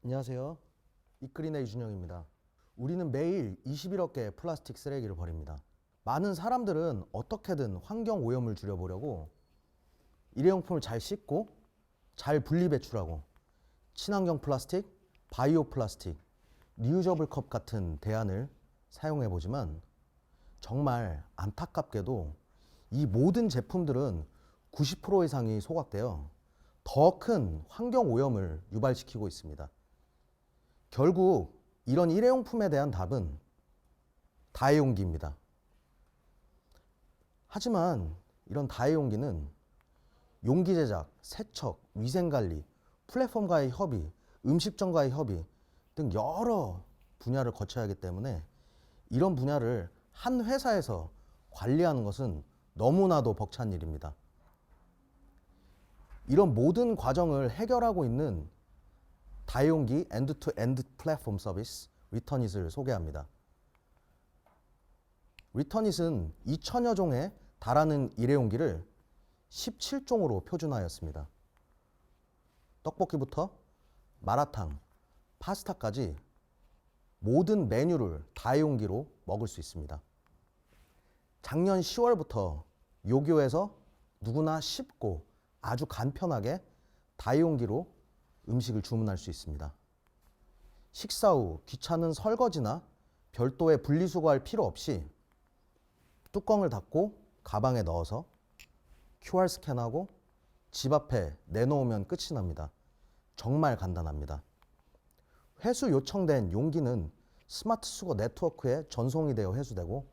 안녕하세요. 이끌인의 이준영입니다. 우리는 매일 21억 개의 플라스틱 쓰레기를 버립니다. 많은 사람들은 어떻게든 환경 오염을 줄여보려고 일회용품을 잘 씻고 잘 분리 배출하고 친환경 플라스틱, 바이오 플라스틱, 리유저블 컵 같은 대안을 사용해 보지만 정말 안타깝게도 이 모든 제품들은 90% 이상이 소각되어 더 큰 환경 오염을 유발시키고 있습니다. 결국 이런 일회용품에 대한 답은 다회용기입니다. 하지만 이런 다회용기는 용기 제작, 세척, 위생관리, 플랫폼과의 협의, 음식점과의 협의 등 여러 분야를 거쳐야 하기 때문에 이런 분야를 한 회사에서 관리하는 것은 너무나도 벅찬 일입니다. 이런 모든 과정을 해결하고 있는 다회용기 엔드-투-엔드 플랫폼 서비스 리터닛을 소개합니다. 리터닛은 2천여 종에 달하는 일회용기를 17종으로 표준화하였습니다. 떡볶이부터 마라탕, 파스타까지 모든 메뉴를 다회용기로 먹을 수 있습니다. 작년 10월부터 요교에서 누구나 쉽고 아주 간편하게 다회용기로 음식을 주문할 수 있습니다. 식사 후 귀찮은 설거지나 별도의 분리수거할 필요 없이 뚜껑을 닫고 가방에 넣어서 QR 스캔하고 집 앞에 내놓으면 끝이 납니다. 정말 간단합니다. 회수 요청된 용기는 스마트 수거 네트워크에 전송이 되어 회수되고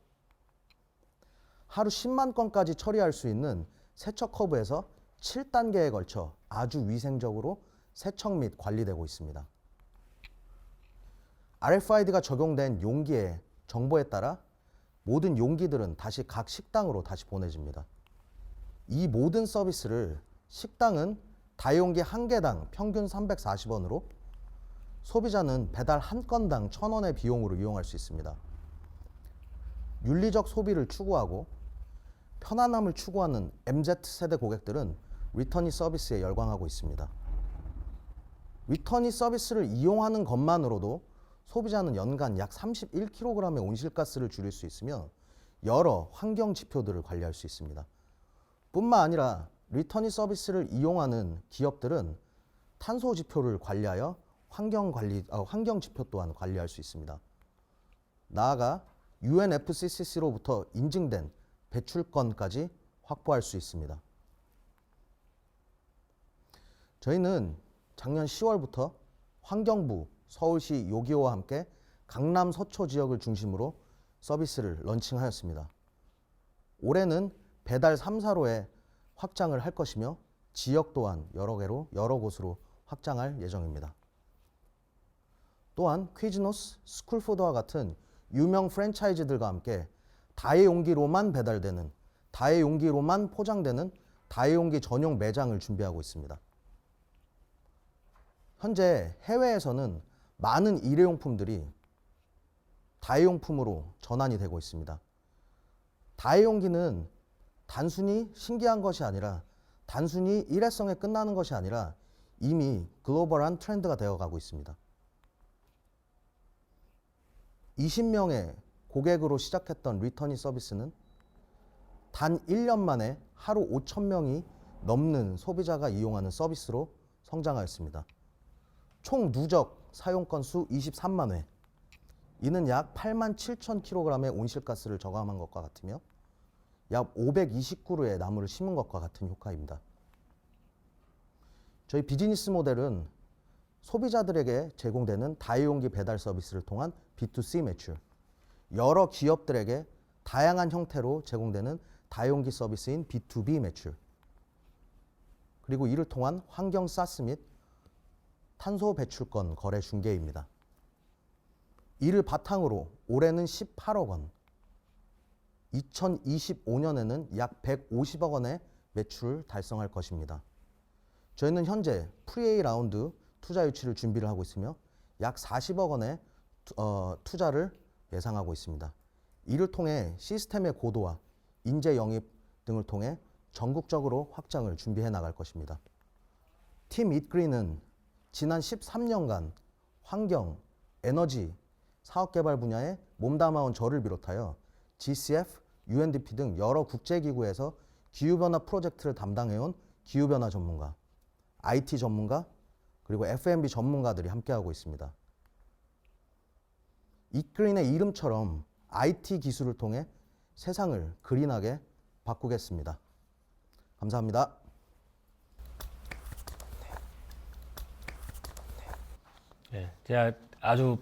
하루 10만 건까지 처리할 수 있는 세척 커브에서 7단계에 걸쳐 아주 위생적으로 세척 및 관리되고 있습니다. RFID가 적용된 용기의 정보에 따라 모든 용기들은 다시 각 식당으로 다시 보내집니다. 이 모든 서비스를 식당은 다용기 한 개당 평균 340원으로 소비자는 배달 한 건당 1,000원의 비용으로 이용할 수 있습니다. 윤리적 소비를 추구하고 편안함을 추구하는 MZ세대 고객들은 리터닛 서비스에 열광하고 있습니다. 리터닛 서비스를 이용하는 것만으로도 소비자는 연간 약 31kg의 온실가스를 줄일 수 있으며 여러 환경 지표들을 관리할 수 있습니다. 뿐만 아니라 리터닛 서비스를 이용하는 기업들은 탄소 지표를 관리하여 환경 지표 또한 관리할 수 있습니다. 나아가 UNFCCC로부터 인증된 배출권까지 확보할 수 있습니다. 저희는 작년 10월부터 환경부, 서울시 요기요와 함께 강남 서초 지역을 중심으로 서비스를 런칭하였습니다. 올해는 배달 3사로에 확장을 할 것이며 지역 또한 여러 곳으로 확장할 예정입니다. 또한 퀴즈노스, 스쿨푸드와 같은 유명 프랜차이즈들과 함께 다회용기로만 배달되는, 다회용기로만 포장되는 다회용기 전용 매장을 준비하고 있습니다. 현재 해외에서는 많은 일회용품들이 다회용품으로 전환이 되고 있습니다. 다회용기는 단순히 신기한 것이 아니라 단순히 일회성에 끝나는 것이 아니라 이미 글로벌한 트렌드가 되어가고 있습니다. 20명의 고객으로 시작했던 리터닛 서비스는 단 1년 만에 하루 5,000명이 넘는 소비자가 이용하는 서비스로 성장하였습니다. 총 누적 사용 건수 23만 회. 이는 약 87,000kg의 온실가스를 저감한 것과 같으며 약 529그루의 나무를 심은 것과 같은 효과입니다. 저희 비즈니스 모델은 소비자들에게 제공되는 다회용기 배달 서비스를 통한 B2C 매출, 여러 기업들에게 다양한 형태로 제공되는 다회용기 서비스인 B2B 매출, 그리고 이를 통한 환경 사스 및 탄소 배출권 거래 중개입니다. 이를 바탕으로 올해는 18억 원, 2025년에는 약 150억 원의 매출을 달성할 것입니다. 저희는 현재 프리-A 라운드 투자 유치를 준비를 하고 있으며 약 40억 원의 투자를 예상하고 있습니다. 이를 통해 시스템의 고도화, 인재 영입 등을 통해 전국적으로 확장을 준비해 나갈 것입니다. 팀 잇그린은 지난 13년간 환경, 에너지, 사업개발 분야에 몸담아온 저를 비롯하여 GCF, UNDP 등 여러 국제기구에서 기후변화 프로젝트를 담당해온 기후변화 전문가, IT 전문가, 그리고 F&B 전문가들이 함께하고 있습니다. 이그린의 이름처럼 IT 기술을 통해 세상을 그린하게 바꾸겠습니다. 감사합니다. 네, 제가 아주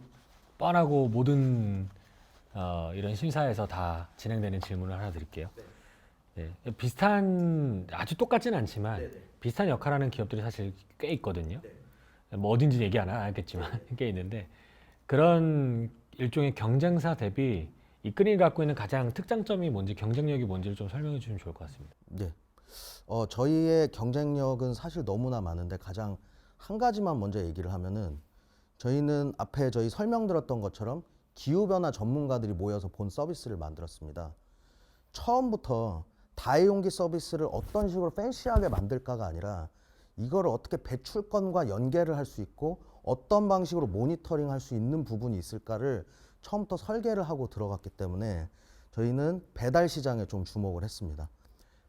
뻔하고 모든 이런 심사에서 다 진행되는 질문을 하나 드릴게요. 네, 비슷한 아주 똑같지는 않지만 비슷한 역할하는 기업들이 사실 꽤 있거든요. 뭐 어딘지 얘기 안 하겠지만 꽤 있는데 그런 일종의 경쟁사 대비 이끈이 갖고 있는 가장 특장점이 뭔지 경쟁력이 뭔지를 좀 설명해 주시면 좋을 것 같습니다. 네. 저희의 경쟁력은 사실 너무나 많은데 가장 한 가지만 먼저 얘기를 하면은 저희는 앞에 저희 설명드렸던 것처럼 기후변화 전문가들이 모여서 본 서비스를 만들었습니다. 처음부터 다회용기 서비스를 어떤 식으로 팬시하게 만들까가 아니라 이거를 어떻게 배출권과 연계를 할 수 있고 어떤 방식으로 모니터링 할 수 있는 부분이 있을까를 처음부터 설계를 하고 들어갔기 때문에 저희는 배달 시장에 좀 주목을 했습니다.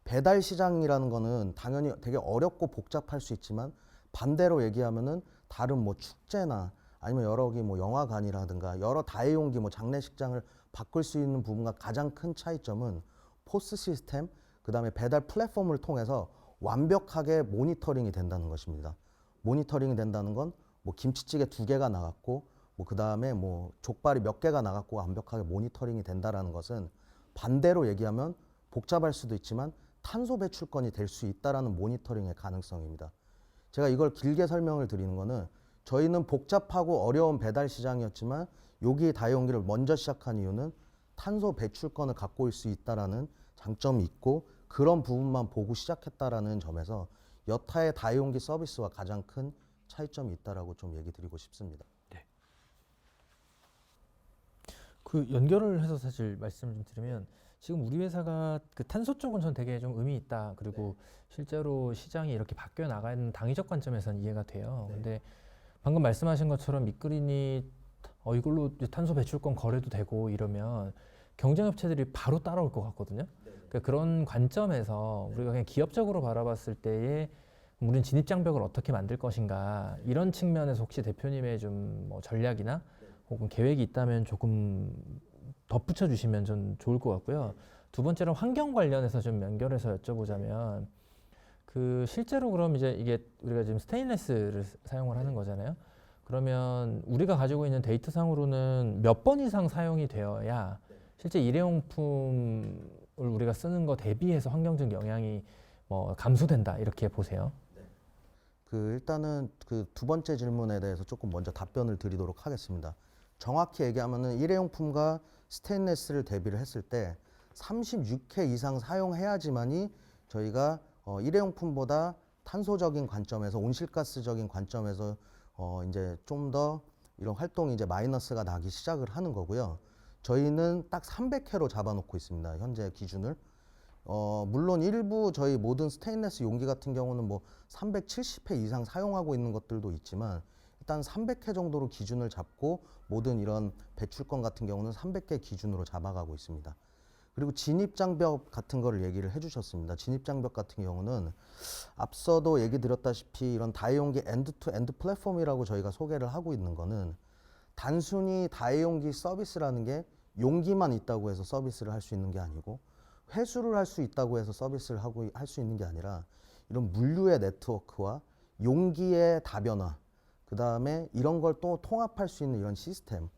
배달 시장이라는 거는 당연히 되게 어렵고 복잡할 수 있지만 반대로 얘기하면은 다른 뭐 축제나 아니면 여러 개 뭐 영화관이라든가 여러 다회용기 뭐 장례식장을 바꿀 수 있는 부분과 가장 큰 차이점은 포스 시스템, 그다음에 배달 플랫폼을 통해서 완벽하게 모니터링이 된다는 것입니다. 모니터링이 된다는 건 뭐 김치찌개 2개가 나갔고 뭐 그다음에 뭐 족발이 몇 개가 나갔고 완벽하게 모니터링이 된다라는 것은 반대로 얘기하면 복잡할 수도 있지만 탄소 배출권이 될 수 있다라는 모니터링의 가능성입니다. 제가 이걸 길게 설명을 드리는 거는 저희는 복잡하고 어려운 배달 시장이었지만 여기 다용기를 먼저 시작한 이유는 탄소 배출권을 갖고 올 수 있다라는 장점이 있고 그런 부분만 보고 시작했다라는 점에서 여타의 다용기 서비스와 가장 큰 차이점이 있다라고 좀 얘기 드리고 싶습니다. 네. 그 연결을 해서 사실 말씀을 좀 드리면 지금 우리 회사가 그 탄소 쪽은 전 되게 좀 의미 있다. 그리고 실제로 시장이 이렇게 바뀌어 나가는 당위적 관점에서는 이해가 돼요. 근데 방금 말씀하신 것처럼 미끄린이 이걸로 탄소 배출권 거래도 되고 이러면 경쟁 업체들이 바로 따라올 것 같거든요. 그러니까 그런 관점에서 우리가 그냥 기업적으로 바라봤을 때에 우리는 진입 장벽을 어떻게 만들 것인가 이런 측면에서 혹시 대표님의 좀 뭐 전략이나 혹은 계획이 있다면 조금 덧붙여 주시면 좀 좋을 것 같고요. 두 번째로 환경 관련해서 좀 연결해서 여쭤보자면 그 실제로 그럼 이제 이게 우리가 지금 스테인레스를 사용을 하는 거잖아요. 그러면 우리가 가지고 있는 데이터상으로는 몇 번 이상 사용이 되어야 실제 일회용품을 우리가 쓰는 거 대비해서 환경적 영향이 뭐 감소된다 이렇게 보세요. 일단은 그 두 번째 질문에 대해서 조금 먼저 답변을 드리도록 하겠습니다. 정확히 얘기하면은 일회용품과 스테인레스를 대비를 했을 때 36회 이상 사용해야지만이 저희가 일회용품보다 탄소적인 관점에서 온실가스적인 관점에서 이제 좀 더 이런 활동이 이제 마이너스가 나기 시작을 하는 거고요. 저희는 딱 300회로 잡아놓고 있습니다. 현재 기준을. 물론 일부 저희 모든 스테인레스 용기 같은 경우는 뭐 370회 이상 사용하고 있는 것들도 있지만 일단 300회 정도로 기준을 잡고 모든 이런 배출권 같은 경우는 300회 기준으로 잡아가고 있습니다. 그리고 진입장벽 같은 거를 얘기를 해주셨습니다. 진입장벽 같은 경우는 앞서도 얘기 드렸다시피 이런 다회용기 엔드-투-엔드 플랫폼이라고 저희가 소개를 하고 있는 거는 단순히 다회용기 서비스라는 게 용기만 있다고 해서 서비스를 할 수 있는 게 아니고 회수를 할 수 있다고 해서 서비스를 하고 할 수 있는 게 아니라 이런 물류의 네트워크와 용기의 다변화, 그 다음에 이런 걸 또 통합할 수 있는 이런 시스템,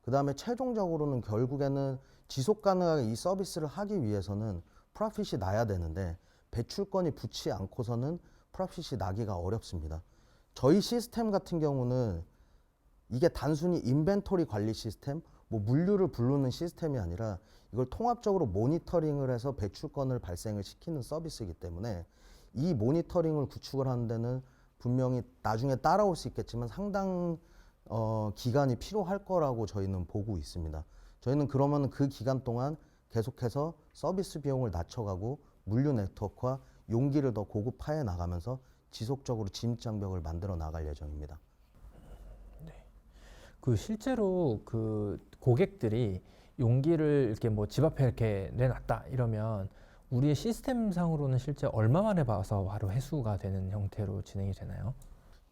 그 다음에 최종적으로는 결국에는 지속 가능하게 이 서비스를 하기 위해서는 프로핏이 나야 되는데 배출권이 붙지 않고서는 프로핏이 나기가 어렵습니다. 저희 시스템 같은 경우는 이게 단순히 인벤토리 관리 시스템, 뭐 물류를 부르는 시스템이 아니라 이걸 통합적으로 모니터링을 해서 배출권을 발생을 시키는 서비스이기 때문에 이 모니터링을 구축을 하는 데는 분명히 나중에 따라올 수 있겠지만 상당 기간이 필요할 거라고 저희는 보고 있습니다. 저희는 그러면 그 기간 동안 계속해서 서비스 비용을 낮춰가고 물류 네트워크와 용기를 더 고급화해 나가면서 지속적으로 진입장벽을 만들어 나갈 예정입니다. 그 실제로 그 고객들이 용기를 이렇게 뭐 집 앞에 이렇게 내놨다 이러면 우리의 시스템상으로는 실제 얼마 만에 봐서 바로 회수가 되는 형태로 진행이 되나요?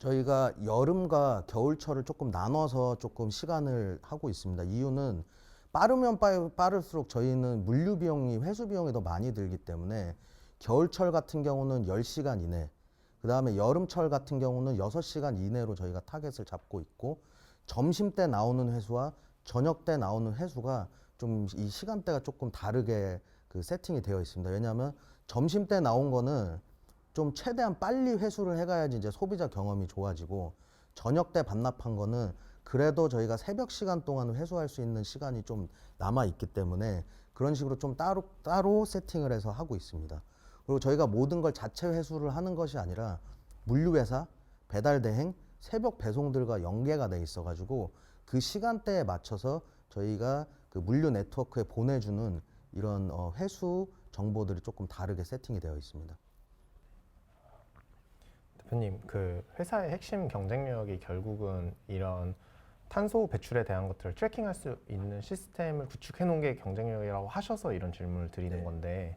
저희가 여름과 겨울철을 조금 나눠서 조금 시간을 하고 있습니다. 이유는 빠르면 빠를수록 저희는 물류 비용이 회수 비용이 더 많이 들기 때문에 겨울철 같은 경우는 10시간 이내, 그 다음에 여름철 같은 경우는 6시간 이내로 저희가 타겟을 잡고 있고, 점심 때 나오는 회수와 저녁 때 나오는 회수가 좀 이 시간대가 조금 다르게 그 세팅이 되어 있습니다. 왜냐하면 점심 때 나온 거는 좀 최대한 빨리 회수를 해가야지 이제 소비자 경험이 좋아지고, 저녁 때 반납한 거는 그래도 저희가 새벽 시간 동안 회수할 수 있는 시간이 좀 남아 있기 때문에 그런 식으로 좀 따로 세팅을 해서 하고 있습니다. 그리고 저희가 모든 걸 자체 회수를 하는 것이 아니라 물류회사, 배달대행, 새벽 배송들과 연계가 돼 있어가지고 그 시간대에 맞춰서 저희가 그 물류 네트워크에 보내주는 이런 회수 정보들이 조금 다르게 세팅이 되어 있습니다. 대표님, 그 회사의 핵심 경쟁력이 결국은 이런 탄소 배출에 대한 것들을 트래킹할 수 있는 시스템을 구축해 놓은 게 경쟁력이라고 하셔서 이런 질문을 드리는 건데,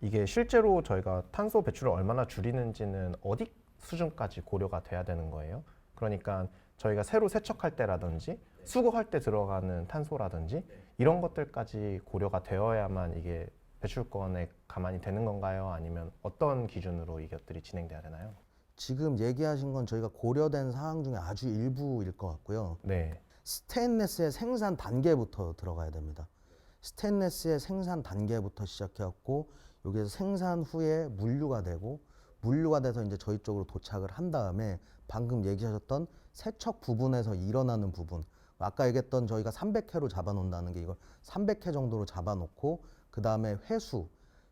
이게 실제로 저희가 탄소 배출을 얼마나 줄이는지는 어디 수준까지 고려가 돼야 되는 거예요? 그러니까 저희가 새로 세척할 때라든지 수거할 때 들어가는 탄소라든지 이런 것들까지 고려가 되어야만 이게 배출권에 가만히 되는 건가요? 아니면 어떤 기준으로 이것들이 진행돼야 되나요? 지금 얘기하신 건 저희가 고려된 사항 중에 아주 일부일 것 같고요. 네. 스테인레스의 생산 단계부터 들어가야 됩니다. 스테인레스의 생산 단계부터 시작해갖고 여기에서 생산 후에 물류가 되고, 물류가 돼서 이제 저희 쪽으로 도착을 한 다음에 방금 얘기하셨던 세척 부분에서 일어나는 부분, 아까 얘기했던 저희가 300회로 잡아놓는다는 게 이걸 300회 정도로 잡아놓고, 그 다음에 회수,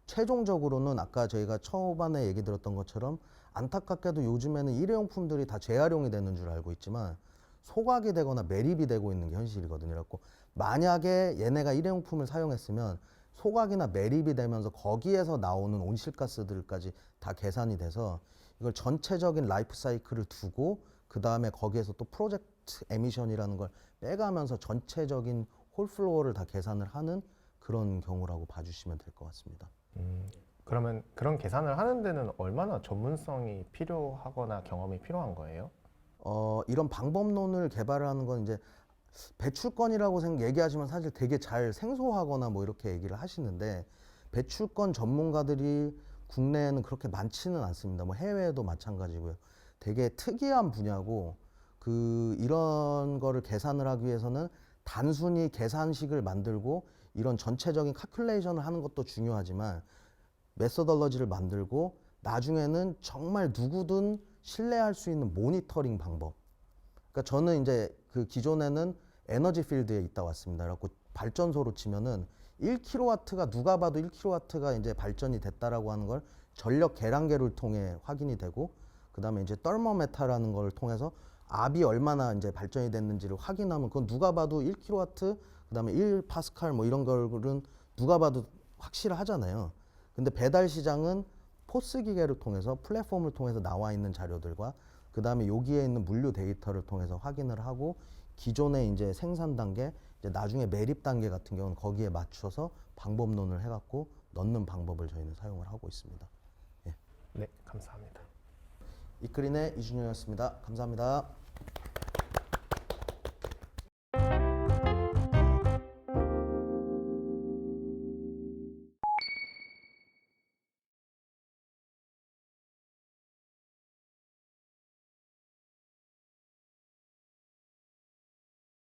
최종적으로는 아까 저희가 초반에 얘기 들었던 것처럼 안타깝게도 요즘에는 일회용품들이 다 재활용이 되는 줄 알고 있지만 소각이 되거나 매립이 되고 있는 게 현실이거든요. 그래서 만약에 얘네가 일회용품을 사용했으면 소각이나 매립이 되면서 거기에서 나오는 온실가스들까지 다 계산이 돼서 이걸 전체적인 라이프 사이클을 두고 그 다음에 거기에서 또 프로젝트 에미션이라는 걸 빼가면서 전체적인 홀플로어를 다 계산을 하는 그런 경우라고 봐주시면 될 것 같습니다. 그러면 그런 계산을 하는 데는 얼마나 전문성이 필요하거나 경험이 필요한 거예요? 이런 방법론을 개발하는 건 이제 배출권이라고 얘기하시면 사실 되게 잘 생소하거나 뭐 이렇게 얘기를 하시는데, 배출권 전문가들이 국내에는 그렇게 많지는 않습니다. 뭐 해외에도 마찬가지고요. 되게 특이한 분야고, 이런 거를 계산을 하기 위해서는 단순히 계산식을 만들고 이런 전체적인 칼큘레이션을 하는 것도 중요하지만 메소덜러지를 만들고 나중에는 정말 누구든 신뢰할 수 있는 모니터링 방법. 그러니까 저는 이제 그 기존에는 에너지 필드에 있다 왔습니다. 그래갖고 발전소로 치면은 1kW가 누가 봐도 1kW가 이제 발전이 됐다라고 하는 걸 전력 계량계를 통해 확인이 되고, 그 다음에 이제 떨모메타라는 걸 통해서 압이 얼마나 이제 발전이 됐는지를 확인하면 그건 누가 봐도 1kW, 그 다음에 1파스칼 뭐 이런 거는 누가 봐도 확실하잖아요. 근데 배달 시장은 포스 기계를 통해서 플랫폼을 통해서 나와 있는 자료들과 그 다음에 여기에 있는 물류 데이터를 통해서 확인을 하고, 기존의 이제 생산 단계, 이제 나중에 매립 단계 같은 경우는 거기에 맞춰서 방법론을 해갖고 넣는 방법을 저희는 사용을 하고 있습니다. 예. 네, 감사합니다. 이크린의 이준영이었습니다. 감사합니다.